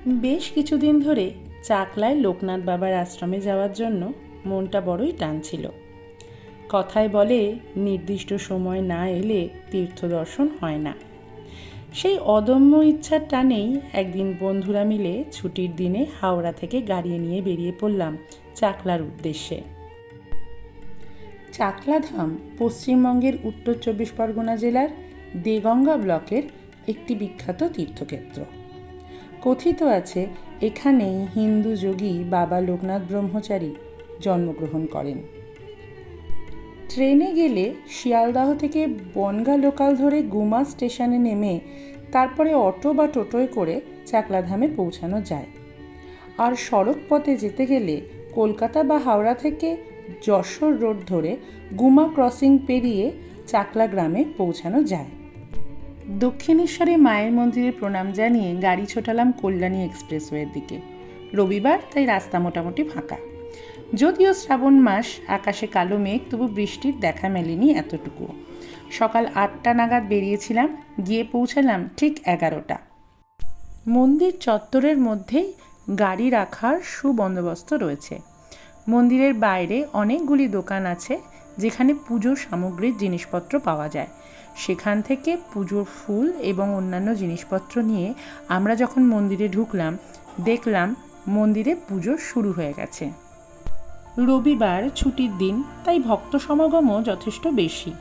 বেশ কিছুদিন ধরে চাকলায় লোকনাথ বাবার আশ্রমে যাওয়ার জন্য মনটা বড়ই টানছিল। কথায় বলে, নির্দিষ্ট সময় না এলে তীর্থ দর্শন হয় না। সেই অদম্য ইচ্ছার টানেই একদিন বন্ধুরা মিলে ছুটির দিনে হাওড়া থেকে গাড়ি নিয়ে বেরিয়ে পড়লাম চাকলার উদ্দেশ্যে। চাকলাধাম পশ্চিমবঙ্গের উত্তর 24 পরগনা জেলার দেগঙ্গা ব্লকের একটি বিখ্যাত তীর্থক্ষেত্র। কথিত আছে এখানেই হিন্দু যোগী বাবা লোকনাথ ব্রহ্মচারী জন্মগ্রহণ করেন। ট্রেনে গেলে শিয়ালদাহ থেকে বনগাঁ লোকাল ধরে গুমা স্টেশনে নেমে তারপরে অটো বা টোটোয় করে চাকলাধামে পৌঁছানো যায়। আর সড়ক পথে যেতে গেলে কলকাতা বা হাওড়া থেকে যশোর রোড ধরে গুমা ক্রসিং পেরিয়ে চাকলা গ্রামে পৌঁছানো যায়। দক্ষিণেশ্বরে মায়ের মন্দিরে প্রণাম জানিয়ে গাড়ি ছোটালাম কল্যাণী এক্সপ্রেসওয়ের দিকে। রবিবার, তাই রাস্তা মোটামুটি ফাঁকা। যদিও শ্রাবণ মাস, আকাশে কালো মেঘ, তবু বৃষ্টির দেখা মেলেনি এতটুকু। সকাল 8টা নাগাদ বেরিয়েছিলাম, গিয়ে পৌঁছালাম ঠিক 11টা। মন্দির চত্বরের মধ্যেই গাড়ি রাখার সুবন্দোবস্ত রয়েছে। মন্দিরের বাইরে অনেকগুলি দোকান আছে যেখানে পুজোর সামগ্রীর জিনিসপত্র পাওয়া যায়। সেখান থেকে পুজোর ফুল এবং অন্যান্য জিনিসপত্র নিয়ে আমরা যখন মন্দিরে ঢুকলাম, দেখলাম মন্দিরে পুজো শুরু হয়ে গেছে। রবিবার, ছুটির দিন, তাই ভক্ত সমাগমও যথেষ্ট বেশি।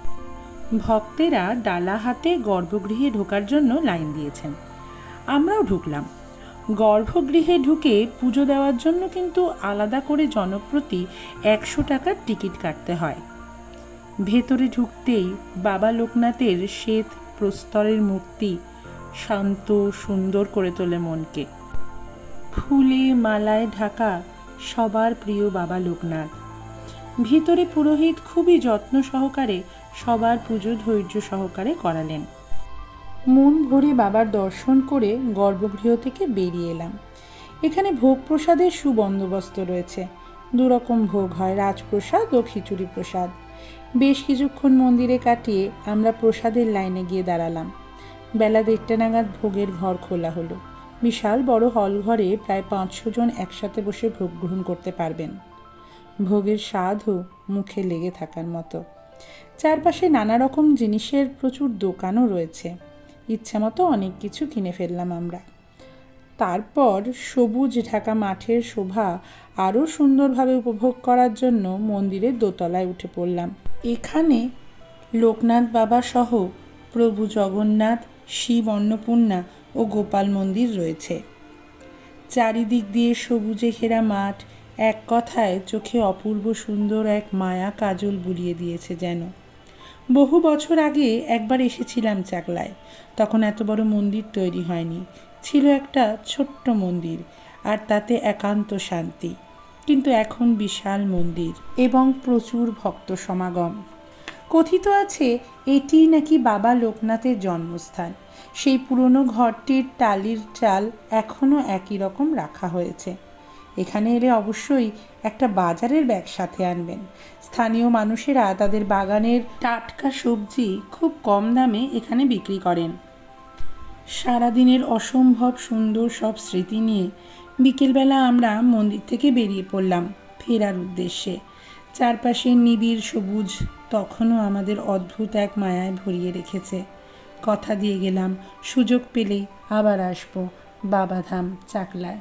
ভক্তেরা ডালা হাতে গর্ভগৃহে ঢোকার জন্য লাইন দিয়েছেন। আমরাও ঢুকলাম। গর্ভগৃহে ঢুকে পুজো দেওয়ার জন্য কিন্তু আলাদা করে জনপ্রতি 100 টাকার টিকিট কাটতে হয়। ভেতরে ঢুকতেই বাবা লোকনাথের শ্বেত প্রস্তরের মূর্তি শান্ত সুন্দর করে তোলে মনকে। ফুলে মালায় ঢাকা সবার প্রিয় বাবা লোকনাথ। ভিতরে পুরোহিত খুবই যত্ন সহকারে সবার পুজো ধৈর্য সহকারে করালেন। মন ভরে বাবার দর্শন করে গর্ভগৃহ থেকে বেরিয়ে এলাম। এখানে ভোগ প্রসাদের সুবন্দোবস্ত রয়েছে। 2 রকম ভোগ হয়, রাজপ্রসাদ ও খিচুড়ি প্রসাদ। বেশ কিছুক্ষণ মন্দিরে কাটিয়ে আমরা প্রসাদের লাইনে গিয়ে দাঁড়ালাম। বেলা 1:30 নাগাদ ভোগের ঘর খোলা হলো। বিশাল বড় হল ঘরে প্রায় 500 জন একসাথে বসে ভোগ গ্রহণ করতে পারবেন। ভোগের স্বাদও মুখে লেগে থাকার মতো। চারপাশে নানা রকম জিনিসের প্রচুর দোকানও রয়েছে। ইচ্ছামতো অনেক কিছু কিনে ফেললাম আমরা। তারপর সবুজ ঢাকা মাঠের শোভা আরও সুন্দরভাবে উপভোগ করার জন্য মন্দিরের দোতলায় উঠে পড়লাম। এখানে লোকনাথ বাবা সহ প্রভু জগন্নাথ, শিব অন্নপূর্ণা ও গোপাল মন্দির রয়েছে। চারিদিক দিয়ে সবুজে ঘেরা মাঠ, এক কথায় চোখে অপূর্ব সুন্দর এক মায়া কাজল বুলিয়ে দিয়েছে যেন। বহু বছর আগে একবার এসেছিলাম চাকলায়। তখন এত বড় মন্দির তৈরি হয়নি, ছিল একটা ছোট্ট মন্দির, আর তাতে একান্ত শান্তি। কিন্তু এখন বিশাল মন্দির এবং প্রচুর ভক্ত সমাগম। কথিত আছে এটি নাকি বাবা লোকনাথের জন্মস্থান। সেই পুরনো ঘরটির টালির চাল এখনও একই রকম রাখা হয়েছে। এখানে এলে অবশ্যই একটা বাজারের ব্যাগ সাথে আনবেন। স্থানীয় মানুষেরা তাদের বাগানের টাটকা সবজি খুব কম দামে এখানে বিক্রি করেন। সারাদিনের অসম্ভব সুন্দর সব স্মৃতি নিয়ে বিকেলবেলা আমরা মন্দির থেকে বেরিয়ে পড়লাম ফেরার উদ্দেশ্যে। চারপাশের নিবিড় সবুজ তখনও আমাদের অদ্ভুত এক মায়ায় ভরিয়ে রেখেছে। কথা দিয়ে গেলাম, সুযোগ পেলেই আবার আসবো বাবাধাম চাকলায়।